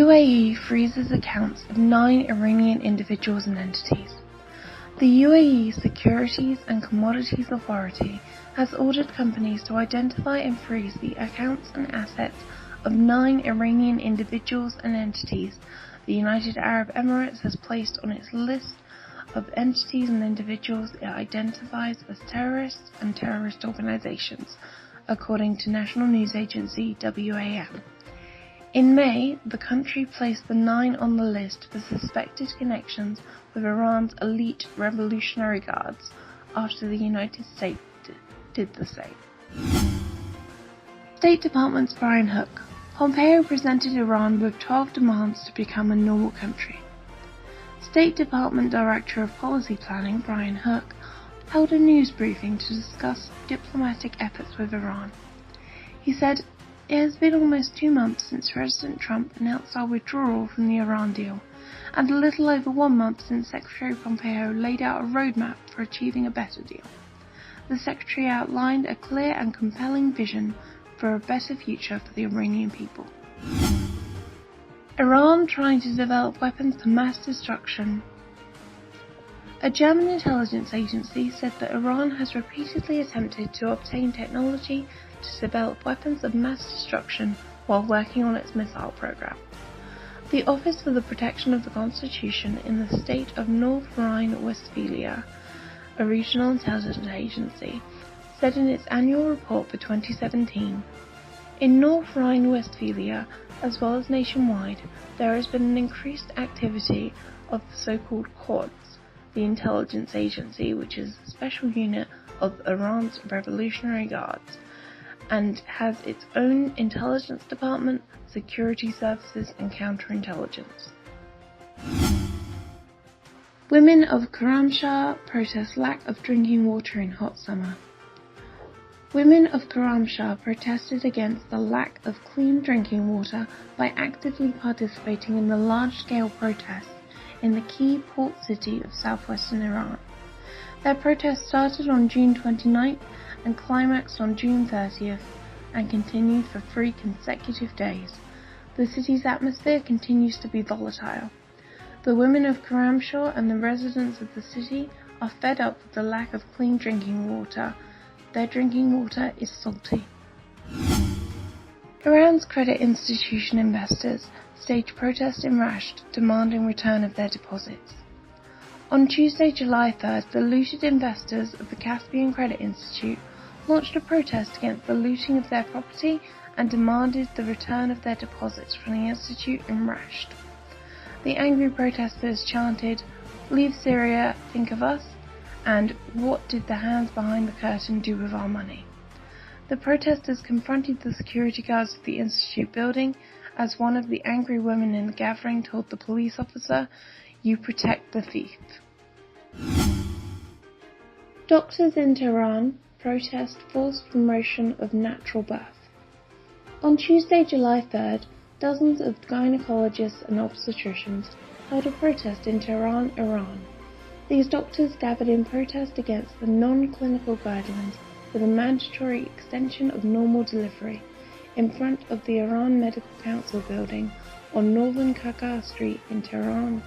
UAE freezes accounts of 9 Iranian individuals and entities. The UAE Securities and Commodities Authority has ordered companies to identify and freeze the accounts and assets of 9 Iranian individuals and entities the United Arab Emirates has placed on its list of entities and individuals it identifies as terrorists and terrorist organizations, according to national news agency WAM. In May, the country placed the 9 on the list for suspected connections with Iran's elite Revolutionary Guards after the United States did the same. State Department's Brian Hook. Pompeo presented Iran with 12 demands to become a normal country. State Department Director of Policy Planning Brian Hook held a news briefing to discuss diplomatic efforts with Iran. He said, "It has been almost 2 months since President Trump announced our withdrawal from the Iran deal, and a little over 1 month since Secretary Pompeo laid out a roadmap for achieving a better deal. The Secretary outlined a clear and compelling vision for a better future for the Iranian people." Iran trying to develop weapons of mass destruction. A German intelligence agency said that Iran has repeatedly attempted to obtain technology to develop weapons of mass destruction while working on its missile program. The Office for the Protection of the Constitution in the state of North Rhine-Westphalia, a regional intelligence agency, said in its annual report for 2017, "In North Rhine-Westphalia, as well as nationwide, there has been an increased activity of the so-called Quds, the intelligence agency which is a special unit of Iran's Revolutionary Guards, and has its own intelligence department, security services and counterintelligence." Women of Khorramshahr protest lack of drinking water in hot summer. Women of Khorramshahr protested against the lack of clean drinking water by actively participating in the large-scale protests in the key port city of southwestern Iran. Their protest started on June 29th and climaxed on June 30th and continued for 3 consecutive days. The city's atmosphere continues to be volatile. The women of Khorramshahr and the residents of the city are fed up with the lack of clean drinking water. Their drinking water is salty. Iran's credit institution investors staged protests in Rasht demanding return of their deposits. On Tuesday, July 3rd, the looted investors of the Caspian Credit Institute launched a protest against the looting of their property and demanded the return of their deposits from the institute in Rasht. The angry protesters chanted, "Leave Syria, think of us," and "What did the hands behind the curtain do with our money?" The protesters confronted the security guards of the institute building as one of the angry women in the gathering told the police officer, "You protect the thief." Doctors in Tehran protest forced promotion of natural birth. On Tuesday, July 3rd, dozens of gynecologists and obstetricians held a protest in Tehran, Iran. These doctors gathered in protest against the non-clinical guidelines for the mandatory extension of normal delivery in front of the Iran Medical Council building on Northern Kaka Street in Tehran.